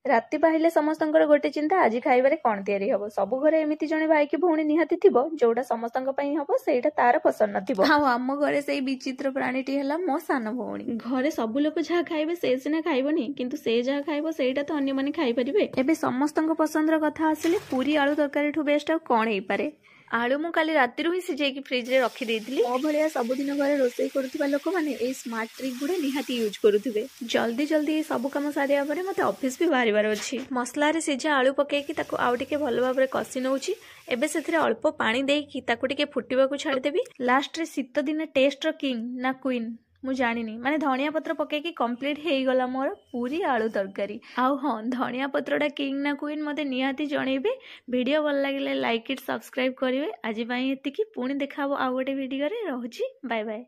ରାତି ପାହିଲେ ସମସ୍ତଙ୍କର ଗୋଟେ ଚିନ୍ତା, ଆଜି ଖାଇବାରେ କଣ ତିଆରି ହବ। ସବୁ ଘରେ ଏମିତି ଜଣେ ଭାଇ କି ଭଉଣୀ ନିହାତି ଥିବ ଯୋଉଟା ସମସ୍ତଙ୍କ ପାଇଁ ହବ ସେଇଟା ତାର ପସନ୍ଦ ନଥିବ। ଆଉ ଆମ ଘରେ ସେଇ ବିଚିତ୍ର ପ୍ରାଣୀଟି ହେଲା ମୋ ସାନ ଭଉଣୀ। ଘରେ ସବୁ ଲୋକ ଯାହା ଖାଇବେ ସେ ସିନା ଖାଇବନି, କିନ୍ତୁ ସେ ଯାହା ଖାଇବ ସେଇଟା ତ ଅନ୍ୟମାନେ ଖାଇପାରିବେ। ଏବେ ସମସ୍ତଙ୍କ ପସନ୍ଦର କଥା ଆସିଲେ ପୁରୀ ଆଳୁ ତରକାରୀଠୁ ବେଷ୍ଟ ଆଉ କଣ ହେଇପାରେ। ଆଳୁ ମୁଁ କାଲି ରାତିରୁ ହିଁ ସିଝେଇକି ଫ୍ରିଜରେ ରଖିଦେଇଥିଲି। ମୋ ଭଳିଆ ସବୁଦିନ ଘରେ ରୋଷେଇ କରୁଥିବା ଲୋକମାନେ ଏଇ ସ୍ମାର୍ଟ ଟ୍ରିକ୍ ଗୁଡା ନିହାତି ୟୁଜ୍ କରୁଥିବେ। ଜଲ୍ଦି ଜଲ୍ଦି ଏଇ ସବୁ କାମ ସାରିବା ପରେ ମତେ ଅଫିସ ବି ବାହାରିବାର ଅଛି। ମସଲାରେ ସିଝା ଆଳୁ ପକେଇକି ତାକୁ ଆଉ ଟିକେ ଭଲ ଭାବରେ କଷି ନଉଛି। ଏବେ ସେଥିରେ ଅଳ୍ପ ପାଣି ଦେଇକି ତାକୁ ଟିକେ ଫୁଟିବାକୁ ଛାଡ଼ିଦେବି। ଲାଷ୍ଟରେ ଶୀତ ଦିନେ ଟେଷ୍ଟର କିଙ୍ଗ ନା କୁଇନ୍ ମୁଁ ଜାଣିନି, ମାନେ ଧଣିଆ ପତ୍ର ପକେଇକି କମ୍ପ୍ଲିଟ୍ ହେଇଗଲା ମୋର ପୁରୀ ଆଳୁ ତରକାରୀ। ଆଉ ହଁ, ଧଣିଆ ପତ୍ରଟା କିଙ୍ଗ ନା କୁଇନ୍ ମତେ ନିହାତି ଜଣେଇବେ। ଭିଡ଼ିଓ ଭଲ ଲାଗିଲେ ଲାଇକ୍ ଇଟ୍, ସବସ୍କ୍ରାଇବ୍ କରିବେ। ଆଜି ପାଇଁ ଏତିକି, ପୁଣି ଦେଖା ହବ ଆଉ ଗୋଟେ ଭିଡ଼ିଓରେ। ରହୁଛି, ବାଏ ବାଏ।